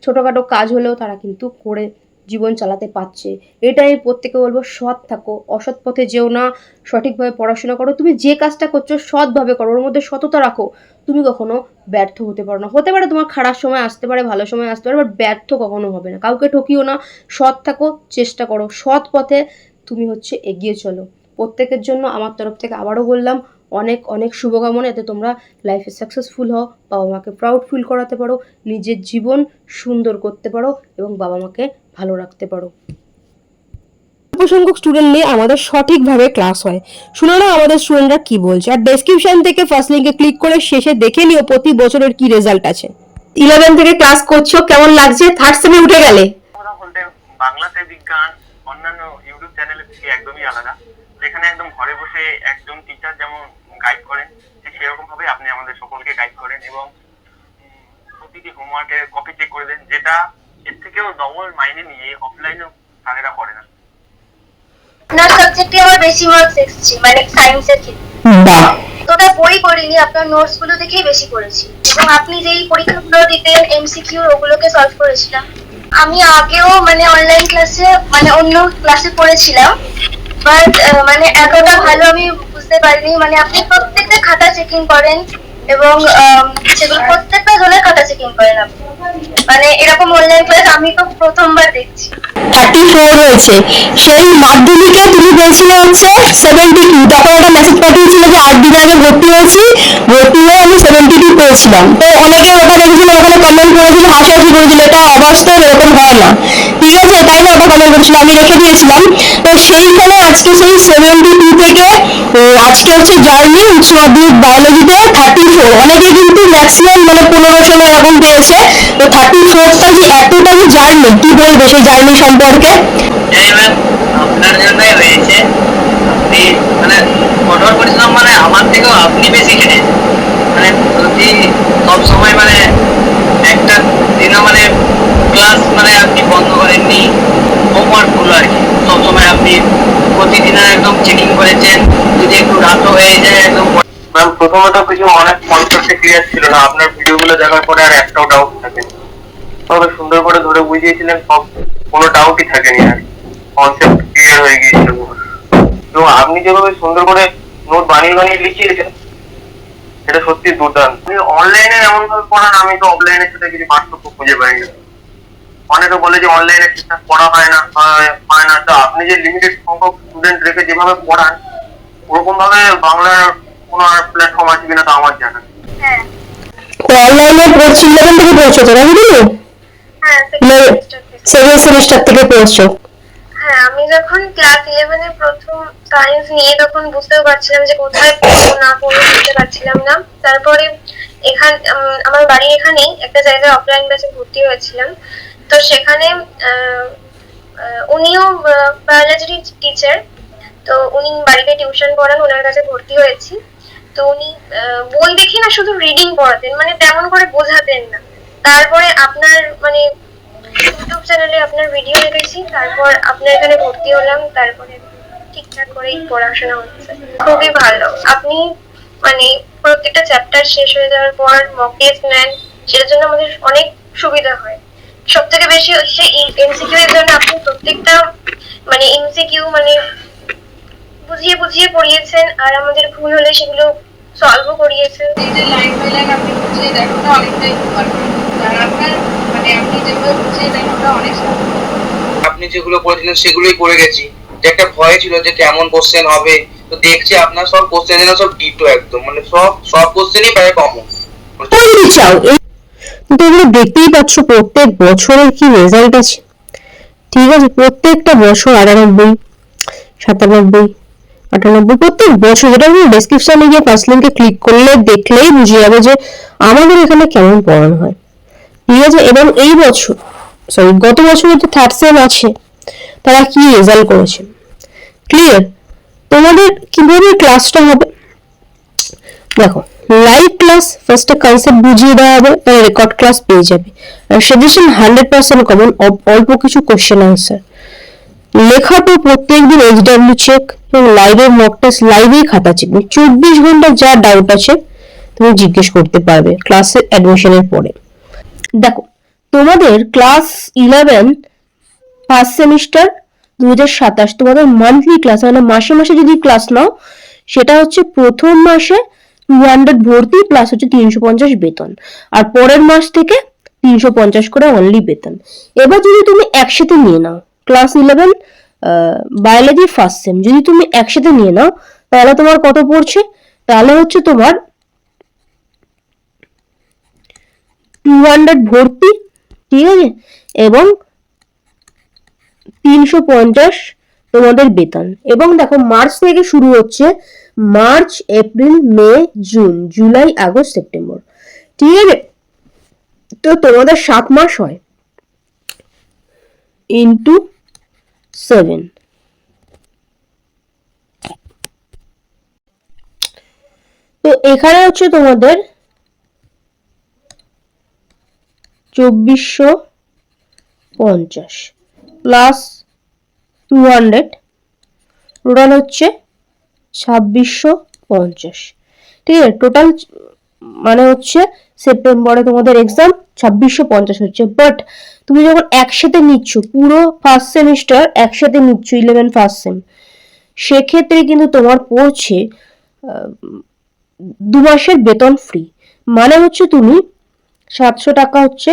ছোটোখাটো কাজ হলেও তারা কিন্তু করে জীবন চালাতে পারছে। এটাই প্রত্যেকে বলবো, সৎ থাকো, অসৎ পথে যেও না, সঠিকভাবে পড়াশোনা করো। তুমি যে কাজটা করছো সৎভাবে করো, ওর মধ্যে সততা রাখো, তুমি কখনো ব্যর্থ হতে পারো না। হতে পারে তোমার খারাপ সময় আসতে পারে, ভালো সময় আসতে পারে, বাট ব্যর্থ কখনো হবে না। কাউকে ঠকিও না, সৎ থাকো, চেষ্টা করো, সৎ পথে তুমি হচ্ছে এগিয়ে চলো। প্রত্যেকের জন্য আমার তরফ থেকে আবারও বললাম অনেক অনেক শুভকামনা, যাতে তোমরা লাইফে সাকসেসফুল হও, বাবা মাকে প্রাউড ফিল করাতে পারো, নিজের জীবন সুন্দর করতে পারো এবং বাবা মাকে ভালো রাখতে পারো। সংখ্যক স্টুডেন্ট নিয়ে আমাদের সঠিকভাবে ক্লাস হয়, শুনো না আমাদের স্টুডেন্টরা কি বলছে। আর ডেসক্রিপশন থেকে ফার্স্ট লিঙ্কে ক্লিক করে শেষে দেখে নিও প্রতি বছরের কি রেজাল্ট আছে। 11 থেকে ক্লাস করছো, কেমন লাগছে? থার্ড সেমে উঠে গেলে বাংলাতে বিজ্ঞান অন্যান্য ইউটিউব চ্যানেলের থেকে একদমই আলাদা। যেখানে একদম ঘরে বসে একজন টিচার যেমন গাইড করেন, ঠিক সেরকম ভাবে আপনি আমাদের সকলকে গাইড করেন এবং প্রতিটি হোমওয়ার্কের কপি চেক করে দেন, যেটা এর থেকেও ডবল মাইনে নিয়ে অফলাইনেও স্যারেরা করে না। আপনার সাবজেক্টে আমার বেশি মার্কস এসেছে, মানে সায়েন্সের ক্ষেত্রে। বাহ, তোটা বই পড়িনি, আপনার নোটস গুলো দেখেই বেশি পড়েছি, এবং আপনি যেই পরীক্ষাগুলো দিতেন এমসিকিউ ওগুলোকে সলভ করেছিলাম। আমি আগেও মানে অনলাইন ক্লাসে মানে অন্য ক্লাসে পড়েছিলাম, বাট মানে এতটা ভালো আমি বুঝতে পারিনি। মানে আপনি প্রত্যেকটা খাতা চেকিং করেন এবং সেগুলো প্রত্যেকটা জনের খাতা চেকিং করেন আপনি, মানে এরকম অনলাইন ক্লাস আমি তো প্রথমবার দেখছি। 34 হয়েছে, সেই মাধ্যমিকে তুমি বলছিলে হচ্ছে 72, তখন একটা মেসেজ পাঠিয়েছিল যে 8 দিন আগে ভর্তি হয়েছি, ভর্তি হয়ে আমি 72 পেয়েছিলাম। তো অনেকে ওটা দেখেছিল ওখানে কমেন্ট করেছিল, হাসাহাসি করেছিল, এটা অবাস্তব, এরকম হয় না, ঠিক আছে, তাই না, ওটা কমেন্ট করেছিল, আমি রেখে দিয়েছিলাম। তো সেইখানে আজকে সেই 72 থেকে আজকে হচ্ছে জার্নি উচ্চ মাধ্যমিক বায়োলজিতে 34, অনেকে কিন্তু ম্যাক্সিমাম মানে 15-16 এরকম পেয়েছে। তো 34টা যে এতটা যে জার্নি, কি বলবে সেই জার্নি সম্পর্কে? আপনার জন্যই হয়েছে। আপনি মানে কঠোর পরিশ্রম, মানে আমার থেকেও আপনি বেশি খেটেছেন। মানে প্রতি সব সময় মানে একটা দিনও মানে ক্লাস মানে আপনি বন্ধ করেননি, হোমওয়ার্ক গুলো আর কি সবসময় আপনি প্রতিদিন একদম চেকিং করেছেন, যদি একটু রাতও হয়ে যায় একদম। ম্যাম প্রথমত কিছু অনেক কনসেপ্টে ক্লিয়ার ছিল না, আপনার ভিডিওগুলো দেখার পরে আর একটাও ডাউট থাকেনি। তবে সুন্দর করে ধরে বুঝিয়েছিলেন, সব কোনো ডাউটই থাকেনি, আর কনসেপ্ট ক্লিয়ার হয়ে গিয়েছিল। এবং আপনি যেভাবে সুন্দর করে নোট বানিয়ে বানিয়ে লিখিয়েছেন, এটা সত্যি দুর্দান্ত। আপনি অনলাইনে এমন ভাবে পড়ান, আমি তো অফলাইনের সাথে কিছু পার্থক্য খুঁজে পাই না। অনেকে বলে যে অনলাইনে ঠিকঠাক পড়া হয় না, হয় না। তো আপনি যে লিমিটেড সংখ্যক স্টুডেন্ট রেখে যেভাবে পড়ান, ওরকম ভাবে বাংলার কোনো আর প্ল্যাটফর্ম আছে কিনা তা আমার জানা নেই। হ্যাঁ তো অনলাইনে পড়ছি 11 থেকে পড়ছো তো, নাকি তুমি হ্যাঁ second semester থেকে। 7 সেমিস্টার থেকে পড়ছো? হ্যাঁ, আমি যখন ক্লাস 11-এ প্রথম সায়েন্স নিয়ে তখন বুঝতেও পারছিলাম যে কোথায় পড়বো না পড়বো, বুঝতে পারছিলাম না। তারপরে আমার বাড়ির এখানেই একটা জায়গায় অফলাইন ব্যাচে ভর্তি হয়েছিলাম। তো সেখানে উনিও বায়োলজির টিচার, তো উনি বাড়িতে টিউশন পড়ান, ওনার কাছে ভর্তি হয়েছি। তো উনি বই দেখে না শুধু রিডিং পড়াতেন, মানে তেমন করে বোঝাতেন না। তারপরে আপনার মানে ইউটিউব চ্যানেলে আপনার ভিডিও দেখেছি, তারপর আপনার এখানে ভর্তি হলাম, তারপরে ঠিকঠাক করেই পড়াশোনা হচ্ছে। খুবই ভালো। আপনি মানে প্রত্যেকটা চ্যাপ্টার শেষ হয়ে যাওয়ার পর মক টেস্ট নেন, সেটার জন্য আমাদের অনেক সুবিধা হয়। সব থেকে বেশি হচ্ছে এমসিকিউ এর জন্য আপনি প্রত্যেকটা মানে এমসিকিউ মানে বুঝিয়ে বুঝিয়ে পড়িয়েছেন, আর আমাদের ভুল হলে সেগুলো সলভও করিয়েছেন। এই যে লাইন বাই লাইন আপনি বুঝিয়ে দেন, ওটা অনেকটাই উপকার করে। আর আপনার মানে আপনি যেগুলো বুঝিয়ে দেন ওটা অনেক সাহায্য করে। আপনি যেগুলো করেছিলেন সেগুলোই করে গেছি। যে একটা ভয় ছিল যে কেমন কোশ্চেন হবে, তো দেখছি আপনার সব কোশ্চেন সব ডিটো একদম, মানে সব কোশ্চেনই প্রায় কমন। তুমি যদি চাও কিন্তু এগুলো দেখতেই পাচ্ছ প্রত্যেক বছরের কি রেজাল্ট আছে, ঠিক আছে, প্রত্যেকটা বছর 98, 97, 98 প্রত্যেক বছর। যেটা আমি ডেসক্রিপশনে গিয়ে ফার্স্ট লিঙ্কে ক্লিক করলে দেখলেই বুঝে যাবে যে আমাদের এখানে কেমন পড়ানো হয়, ঠিক আছে। এবং এই বছর গত বছরের যে থার্ড সেম আছে তারা কি রেজাল্ট করেছে, ক্লিয়ার। তোমাদের কিভাবে ক্লাসটা হবে দেখো, লাইভ ক্লাস ফার্স্টে কনসেপ্ট বুঝিয়ে দেওয়া হবে, তাহলে রেকর্ড ক্লাস পেয়ে যাবে। আর সাজেশন 100% কমন, অল্প কিছু কোশ্চেন আনসার, লেখার পর প্রত্যেকদিন এইচডব্লিউ চেক এবং লাইভের মক টেস্ট, লাইভেই খাতা চেক, 24 ঘন্টা যা ডাউট আছে তুমি জিজ্ঞেস করতে পারবে ক্লাসে অ্যাডমিশনের পরে। দেখো তোমাদের ক্লাস 11 ফার্স্ট সেমিস্টার 2027 তোমাদের মান্থলি ক্লাস, মানে মাসে মাসে যদি ক্লাস নাও, সেটা হচ্ছে প্রথম মাসে 200 ভর্তি প্লাস হচ্ছে 350 বেতন, আর পরের মাস থেকে 350 করে অনলি বেতন। এবার যদি তুমি একসাথে নিয়ে নাও ক্লাস 11 বায়োলজি ফার্স্ট সেম, যদি তুমি একসাথে নিয়ে নাও তাহলে তোমার কত পড়ছে, তাহলে হচ্ছে তোমার 200 ভর্তি, ঠিক আছে, এবং 350 তোমাদের বেতন। এবং দেখো মার্চ থেকে শুরু হচ্ছে, মার্চ, এপ্রিল, মে, জুন, জুলাই, আগস্ট, সেপ্টেম্বর, ঠিক আছে। তো তোমাদের 7 মাস হয় ইন্টু 7, তো এখানে হচ্ছে তোমাদের 2450 প্লাস 200, টোটাল হচ্ছে 2650, ঠিক আছে। টোটাল মানে হচ্ছে সেপ্টেম্বরে তোমাদের এক্সাম 2650 হচ্ছে। বাট তুমি যখন একসাথে নিচ্ছ পুরো ফার্স্ট সেমিস্টার একসাথে নিচ্ছ 11 ফার্স্ট সেম, সেক্ষেত্রে কিন্তু তোমার পড়ছে 2 মাসের বেতন ফ্রি, মানে হচ্ছে তুমি 700 টাকা হচ্ছে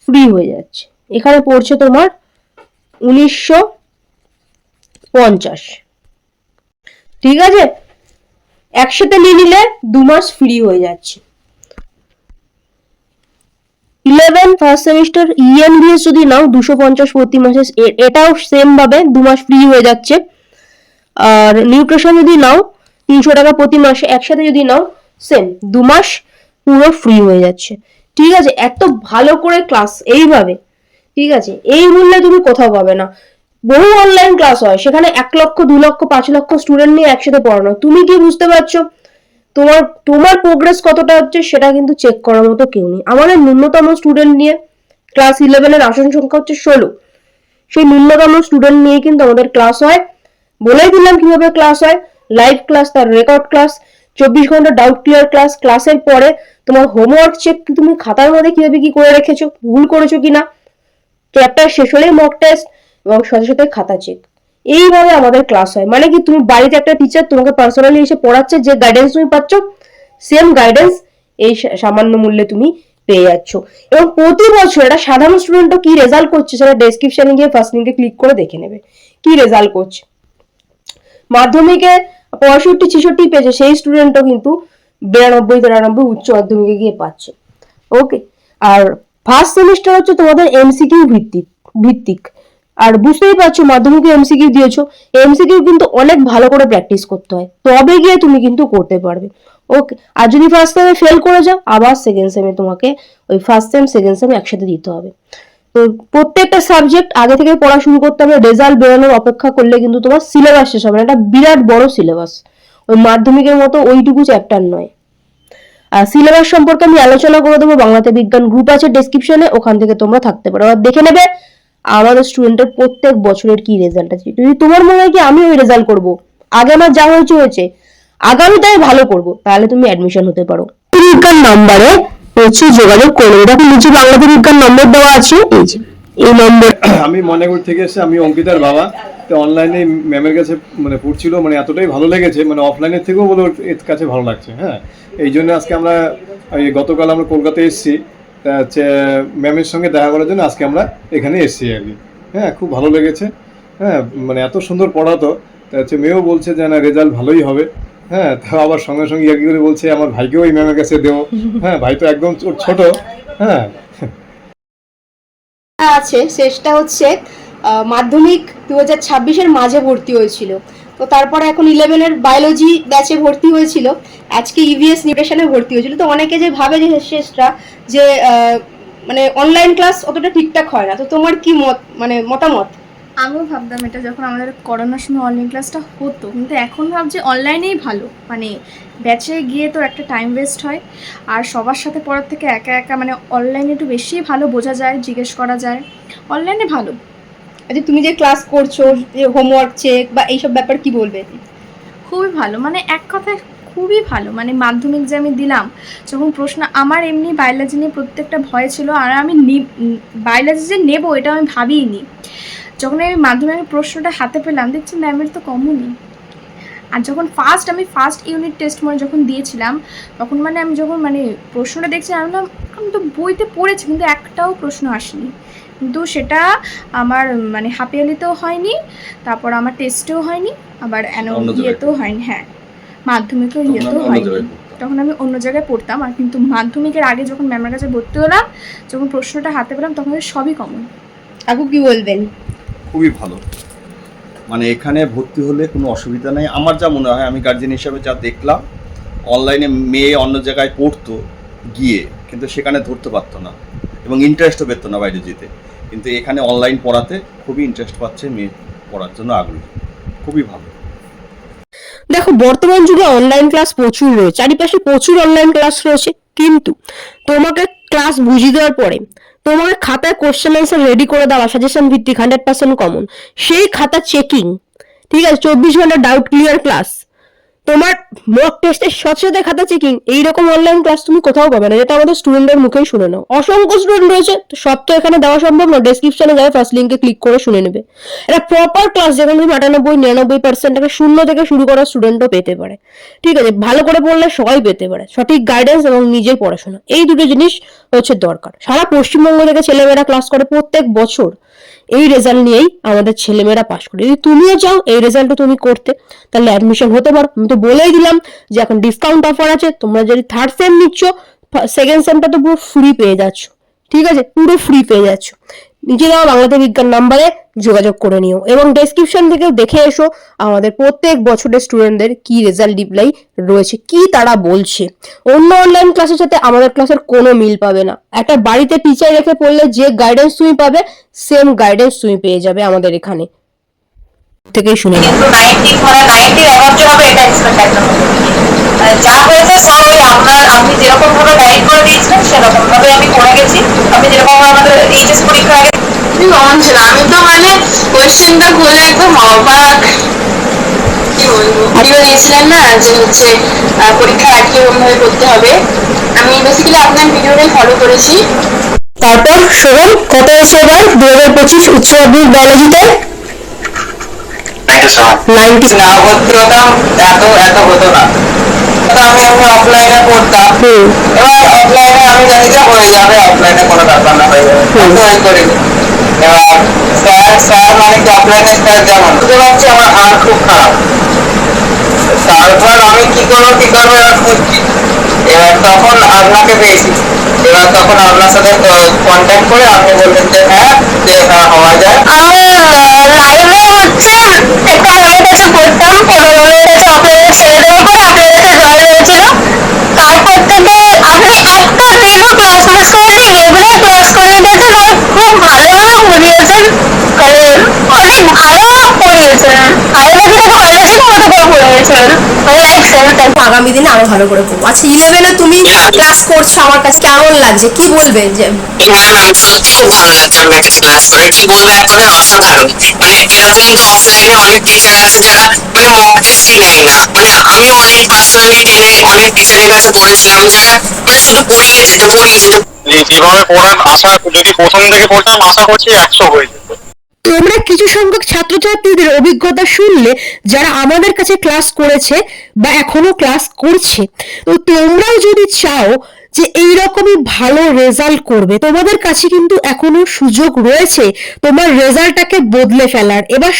ফ্রি হয়ে যাচ্ছে। এখানে পড়ছে তোমার 1950, ঠিক আছে। একসাথে নিয়ে নিলে 2 মাস ফ্রি হয়ে যাচ্ছে। ফার্স্ট সেমিস্টার ইএমবিএস যদি নাও 250 প্রতি মাসে, এটাও সেম ভাবে 2 মাস ফ্রি হয়ে যাচ্ছে। আর নিউট্রিশন যদি নাও 300 টাকা প্রতি মাসে, একসাথে যদি নাও সেম 2 মাস পুরো ফ্রি হয়ে যাচ্ছে। ঠিক আছে, এত ভালো করে ক্লাস এইভাবে, ঠিক আছে, এই মূল্যে তুমি কোথাও পাবে না। বহু অনলাইন ক্লাস হয়, সেখানে 1 লক্ষ 2 লক্ষ 5 লক্ষ স্টুডেন্ট নিয়ে একসাথে পড়ানো। তুমি কি বুঝতে পারছো তোমার প্রোগ্রেস কতটা হচ্ছে সেটা কিন্তু চেক করার মতো কেউ নেই। আমাদের ন্যূনতম স্টুডেন্ট নিয়ে ক্লাস 11 এর আসন সংখ্যা হচ্ছে 16। সেই ন্যূনতম স্টুডেন্ট নিয়ে কিন্তু আমাদের ক্লাস হয়। বলেই দিলাম কিভাবে ক্লাস হয়, লাইভ ক্লাস, তার রেকর্ড ক্লাস, 24 ঘন্টা ডাউট ক্লিয়ার ক্লাস, ক্লাসের পরে তোমার হোমওয়ার্ক চেক, তুমি খাতার মধ্যে কিভাবে কি করে রেখেছো, ভুল করেছো কিনা, চ্যাপ্টার শেষ হলেই মক টেস্ট এবং সাথে সাথে খাতা চেক। এইভাবে আমাদের ক্লাস হয়। মানে কি, তুমি বাড়িতে একটা টিচার তোমাকে পার্সোনালি এসে পড়াচ্ছে, যে গাইডেন্স তুমি পাচ্ছ সেম গাইডেন্স এই সামান্য মূল্যে তুমি পেয়ে যাচ্ছ। এবং প্রতি বছর একটা সাধারণ স্টুডেন্টও কি রেজাল্ট করছে সেটা ডেসক্রিপশনে গিয়ে ফার্স্ট লিঙ্কে ক্লিক করে দেখে নেবে কি রেজাল্ট করছে। মাধ্যমিকে 65-66 পেয়েছে সেই স্টুডেন্টও কিন্তু 92-93 উচ্চ মাধ্যমিকে গিয়ে পাচ্ছে। ওকে, আর ফার্স্ট সেমিস্টার হচ্ছে তোমাদের এমসিকিউ ভিত্তিক। আর বুঝতেই পারছো মাধ্যমিকে এমসিকিউ দিয়েছো, এমসিকিউ কিন্তু অনেক ভালো করে প্র্যাকটিস করতে হয়, তবে গিয়ে তুমি কিন্তু করতে পারবে। ওকে, আর যদি ফার্স্ট সেমে ফেল করে যাও, আবার সেকেন্ড সেমে তোমাকে ওই ফার্স্ট সেম সেকেন্ড সেম একসাথে দিতে হবে। তো প্রত্যেকটা সাবজেক্ট আগে থেকে পড়া শুরু করতে হবে। রেজাল্ট বেরোনোর অপেক্ষা করলে কিন্তু তোমার সিলেবাস শেষ হবে না। একটা বিরাট বড় সিলেবাস, ওই মাধ্যমিকের মতো ওইটুকু চ্যাপ্টার নয়। আর সিলেবাস সম্পর্কে আমি আলোচনা করে দেবো, বাংলাতে বিজ্ঞান গ্রুপ আছে ডেসক্রিপশনে, ওখান থেকে তোমরা থাকতে পারো আর দেখে নেবে আমাদের স্টুডেন্টের প্রত্যেক বছরের কি রেজাল্ট আছে। যদি তোমার মনে হয় কি আমি ওই রেজাল্ট করব, আগে আমার যা হয়েছে আগামীতে আমি ভালো করব, তাহলে তুমি অ্যাডমিশন হতে পারো। বিজ্ঞান নম্বরে হচ্ছে যোগাযোগ করবে। দেখো নিচে বাংলাতে বিজ্ঞান নম্বর দেওয়া আছে, এই নম্বর। আমি ময়নাগুড়ি থেকে এসে, আমি অঙ্কিতার বাবা। তো অনলাইনে ম্যামের কাছে মানে পড়ছিল, মানে এতটাই ভালো লেগেছে, মানে অফলাইনের থেকেও বলে এর কাছে ভালো লাগছে। হ্যাঁ, এই জন্য আজকে আমরা গতকাল আমরা কলকাতায় এসেছি, হচ্ছে ম্যামের সঙ্গে দেখা করার জন্য আজকে আমরা এখানে এসেছি আর কি। হ্যাঁ, খুব ভালো লেগেছে। হ্যাঁ, মানে এত সুন্দর পড়াতো। তা হচ্ছে মেয়েও বলছে যে না রেজাল্ট ভালোই হবে। হ্যাঁ, তা আবার সঙ্গে সঙ্গে ইয়ার্কি করে বলছে আমার ভাইকেও এই ম্যামের কাছে দেবো। হ্যাঁ, ভাই তো একদম ছোট। হ্যাঁ আছে শেষটা হচ্ছে মাধ্যমিক 2026-এর মাঝে ভর্তি হয়েছিল, তো তারপরে এখন 11-এর বায়োলজি ব্যাচে ভর্তি হয়েছিল, আজকে ইভিএস নিউট্রিশনে ভর্তি হয়েছিল। তো অনেকে যে ভাবে যে শেষটা যে মানে অনলাইন ক্লাস অতটা ঠিকঠাক হয় না, তো তোমার কি মতামত? আমিও ভাবতাম এটা যখন আমাদের করোনার সময় অনলাইন ক্লাসটা হতো, কিন্তু এখন ভাবছি অনলাইনেই ভালো। মানে ব্যাচে গিয়ে তো একটা টাইম ওয়েস্ট হয়, আর সবার সাথে পড়ার থেকে একা একা মানে অনলাইনে একটু বেশি ভালো বোঝা যায়, জিজ্ঞেস করা যায়, অনলাইনে ভালো। আচ্ছা, তুমি যে ক্লাস করছো, যে হোমওয়ার্ক চেক বা এইসব ব্যাপার কি বলবে? খুবই ভালো, মানে এক কথায় খুবই ভালো। মানে মাধ্যমিক যে আমি দিলাম, যখন প্রশ্ন, আমার এমনি বায়োলজি নিয়ে প্রত্যেকটা ভয় ছিল, আর আমি বায়োলজি যে নেবো এটা আমি ভাবিইনি। যখন আমি মাধ্যমিকের প্রশ্নটা হাতে পেলাম, দেখছি ম্যামের তো কমনই। আর যখন আমি ফার্স্ট ইউনিট টেস্ট মানে যখন দিয়েছিলাম, তখন মানে আমি যখন মানে প্রশ্নটা দেখছি, আমি তো বইতে পড়েছি কিন্তু একটাও প্রশ্ন আসেনি। কিন্তু সেটা আমার মানে হাফ ইয়ারলিতেও হয়নি, তারপর আমার টেস্টেও হয়নি, আবার ইয়েতেও হয়নি। হ্যাঁ, মাধ্যমিকেও ইয়েতেও হয়নি। তখন আমি অন্য জায়গায় পড়তাম। আর কিন্তু মাধ্যমিকের আগে যখন ম্যামের কাছে ভর্তি হলাম, যখন প্রশ্নটা হাতে পেলাম, তখন সবই কমন। আপু কি বলবেন? খুবই ভালো, মানে এখানে ভর্তি হলে কোনো অসুবিধা নেই। আমার যা মনে হয়, আমি গার্জেন হিসাবে যা দেখলাম, অনলাইনে মেয়ে অন্য জায়গায় পড়তো গিয়ে, কিন্তু সেখানে ধরতে পারতো না এবং ইন্টারেস্টও পেতো না বাইরে যেতে। কিন্তু এখানে অনলাইন পড়াতে খুবই ইন্টারেস্ট পাচ্ছে, মেয়ে পড়ার জন্য আগ্রহী। খুবই ভালো। দেখো বর্তমান যুগে অনলাইন ক্লাস প্রচুর রয়েছে, চারিপাশে প্রচুর অনলাইন ক্লাস রয়েছে, কিন্তু তোমাকে ক্লাস বুঝিয়ে দেওয়ার পরে তোমাকে খাতায় কোশ্চেন অ্যান্সার রেডি করে দেওয়া, সাজেশন ভিত্তিক 100% কমন, সেই খাতা চেকিং, ঠিক আছে, 24 ঘন্টা ডাউট ক্লিয়ার ক্লাস, তোমার মক টেস্টের সাথে সাথে খাতা চেকিং, এইরকম অনলাইন ক্লাস তুমি কোথাও পাবে না, যেটা আমাদের স্টুডেন্টের মুখেই শুনে নাও। অসংখ্য স্টুডেন্ট রয়েছে, তো সব তো এখানে দেওয়া সম্ভব না, ডেসক্রিপশনে যাবে, ফার্স্ট লিঙ্কে ক্লিক করে শুনে নেবে। এটা প্রপার ক্লাস, যেখানে তুমি 98-99% 0 থেকে শুরু করা স্টুডেন্টও পেতে পারে। ঠিক আছে, ভালো করে পড়লে সবাই পেতে পারে, সঠিক গাইডেন্স এবং নিজের পড়াশোনা, এই দুটো জিনিস হচ্ছে দরকার। সারা পশ্চিমবঙ্গ থেকে ছেলেমেয়েরা ক্লাস করে প্রত্যেক বছর, এই রেজাল্ট নিয়েই আমাদের ছেলেমেয়েরা পাশ করে। যদি তুমিও চাও এই রেজাল্টটা তুমি করতে, তাহলে অ্যাডমিশন হতে পারো। আমি তো বলেই দিলাম যে এখন ডিসকাউন্ট অফার আছে, তোমরা যদি থার্ড সেম নিচ্ছ, সেকেন্ড সেমটা তো পুরো ফ্রি পেয়ে যাচ্ছ। ঠিক আছে, পুরো ফ্রি পেয়ে যাচ্ছ। নিচে দেওয়া বাংলাতে বিজ্ঞান নাম্বারে যোগাযোগ করে নিও এবং ডেসক্রিপশন থেকে দেখে এসো আমাদের প্রত্যেক বছরের স্টুডেন্টদের কি রেজাল্ট ডিপ্লাই রয়েছে, কি তারা বলছে। অন্য অনলাইন ক্লাসের সাথে আমাদের ক্লাসের কোনো মিল পাবে না। একটা বাড়িতে টিচার রেখে পড়লে যে গাইডেন্স তুমি পাবে সেম গাইডেন্স তুমি পেয়ে যাবে আমাদের এখানে থেকেই শুনে নাও। কিন্তু 90 মানে 90 অ্যাভাব যে হবে এটা এক্সপেক্ট একদম করিনি। যা হয়েছে সব ওই আপনি যেরকম ভাবে গাইড করে দিয়েছিলেন সেরকম ভাবে আমি করে গেছি। আপনি যেরকম ভাবে আমাদের এইচএস পরীক্ষা আগে কমন ছিল, আমি তো মানে কোয়েশ্চেনটা খুলে একদম অবাক। কি বলবো, ভিডিও দিয়েছিলেন না যে হচ্ছে পরীক্ষার আগে কিরকমভাবে করতে হবে, আমি বেসিক্যালি আপনার ভিডিওটাই ফলো করেছি। তারপর শোভন কত হয়েছে এবার 2025 উচ্চ মাধ্যমিক বায়োলজিতে? 90 না ভর্তি হতাম এত হতো না। তো আমি অফলাইনে পড়তাম, এবার অফলাইনে আমি জানি যে হয়ে যাবে, অফলাইনে কোনো ব্যাপার না, হয়ে যাবে, হয়ে করিনি। এবার স্যার মানে কি অফলাইনে স্যার যেমন বুঝতে পারছি আমার হাত খুব খারাপ। তারপর আমি কি করবো এবার খুঁজছি, এবার তখন আপনাকে পেয়েছি। এবার তখন আপনার সাথে কন্ট্যাক্ট করে আপনি বললেন যে হ্যাঁ হওয়া যায়। লাইভে হচ্ছে একটা মেয়ের কাছে পড়তাম, এবার মেয়ের কাছে আপনাদের ছেড়ে দেওয়ার পর আপনার কাছে জয়েন হয়েছিল। তারপর থেকে আপনি একটা দিনও ক্লাস মিস করেনি, রেগুলার ক্লাস করে দিয়েছেন আর খুব ভালোভাবে পড়িয়েছেন, অনেক ভালো পড়িয়েছেন। বায়োলজিটা বায়োলজির মতো করে পড়িয়েছেন, মানে লাইক সেন্টার। আগামী দিনে আরো ভালো করে করবো। আচ্ছা 11-এ তুমি ক্লাস করছো, আমার কাছে কেমন লাগছে, কি বলবে? যে খুব ভালো লাগছে আমার কাছে ক্লাস করে, কি বলবো এক কথায় অসাধারণ। মানে এরকম তো অফলাইনে অনেক টিচার আছে যারা মানে মক টেস্টই নেয় না। মানে আমিও অনেক পার্সোনালি জেনে অনেক টিচারের কাছে পড়েছিলাম যারা মানে শুধু পড়িয়েছে। যেভাবে পড়ান আশা, যদি প্রথম থেকে পড়তাম আশা করছি 100 হয়ে যেত। তোমরা কিছু সংখ্যক ছাত্রছাত্রীদের অভিজ্ঞতা শুনলে যারা আমাদের কাছে ক্লাস করেছে বা এখনো ক্লাস করছে। তো তোমরাও যদি চাও যে এইরকমই ভালো রেজাল্ট করবে, তোমাদের কাছে কিন্তু এখনো সুযোগ রয়েছে তোমার রেজাল্টটাকে বদলে ফেলার। এবার